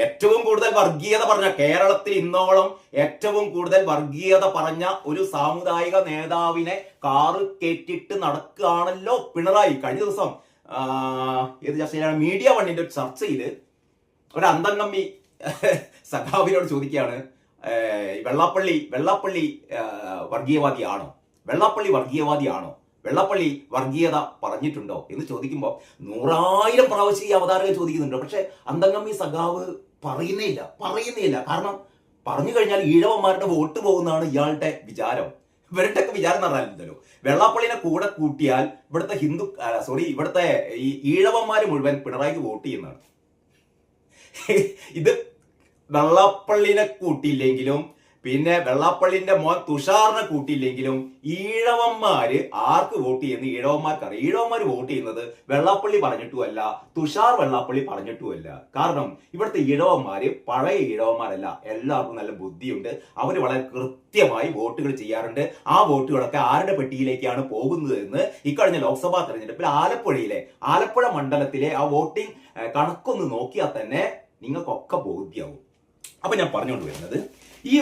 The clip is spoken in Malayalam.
ഏറ്റവും കൂടുതൽ വർഗീയത പറഞ്ഞ കേരളത്തിൽ ഇന്നോളം ഏറ്റവും കൂടുതൽ വർഗീയത പറഞ്ഞ ഒരു സാമുദായിക നേതാവിനെ കാറ് കയറ്റിട്ട് നടക്കുകയാണല്ലോ പിണറായി. കഴിഞ്ഞ ദിവസം ഏത് ചർച്ചയിലാണ്, മീഡിയ വണ്ണിന്റെ ഒരു ചർച്ചയിൽ ഒരു അന്തംകമ്മി സഖാവിനോട് ചോദിക്കുകയാണ്, വെള്ളാപ്പള്ളി വർഗീയവാദിയാണോ, വെള്ളാപ്പള്ളി വർഗീയത പറഞ്ഞിട്ടുണ്ടോ എന്ന് ചോദിക്കുമ്പോൾ 100,000 പ്രാവശ്യം ഈ അവതാരകൻ ചോദിക്കുന്നുണ്ട്. പക്ഷെ അന്തംകമ്മി സഖാവ് പറയുന്നേയില്ല. കാരണം പറഞ്ഞു കഴിഞ്ഞാൽ ഈഴവന്മാരുടെ വോട്ട് പോകുന്നതാണ് ഇയാളുടെ വിചാരം. ഇവരുടെയൊക്കെ വിചാരം എന്ന് പറഞ്ഞാൽ വെള്ളാപ്പള്ളിനെ കൂടെ കൂട്ടിയാൽ ഇവിടുത്തെ ഈ ഈഴവന്മാര് മുഴുവൻ പിണറായിക്ക് വോട്ട് ചെയ്യുന്നതാണ്. ഇത് വെള്ളാപ്പള്ളിനെ കൂട്ടിയില്ലെങ്കിലും പിന്നെ വെള്ളാപ്പള്ളിന്റെ മോൻ തുഷാറിനെ കൂട്ടിയില്ലെങ്കിലും ഈഴവന്മാര് ആർക്ക് വോട്ട് ചെയ്യുന്ന ഈഴവന്മാർക്കറിയാം. ഈഴവന്മാര് വോട്ട് ചെയ്യുന്നത് വെള്ളാപ്പള്ളി പറഞ്ഞിട്ടുമല്ല, തുഷാർ വെള്ളാപ്പള്ളി പറഞ്ഞിട്ടുമല്ല. കാരണം ഇവിടുത്തെ ഈഴവന്മാര് പഴയ ഈഴവന്മാരല്ല, എല്ലാവർക്കും നല്ല ബുദ്ധിയുണ്ട്. അവര് വളരെ കൃത്യമായി വോട്ടുകൾ ചെയ്യാറുണ്ട്. ആ വോട്ടുകളൊക്കെ ആരുടെ പെട്ടിയിലേക്കാണ് പോകുന്നത് എന്ന് ഇക്കഴിഞ്ഞ ലോക്സഭാ തെരഞ്ഞെടുപ്പിൽ ആലപ്പുഴ മണ്ഡലത്തിലെ ആ വോട്ടിംഗ് കണക്കൊന്ന് നോക്കിയാൽ തന്നെ നിങ്ങൾക്കൊക്കെ ബോധ്യമാവും. അപ്പൊ ഞാൻ പറഞ്ഞുകൊണ്ട് വരുന്നത് ഈ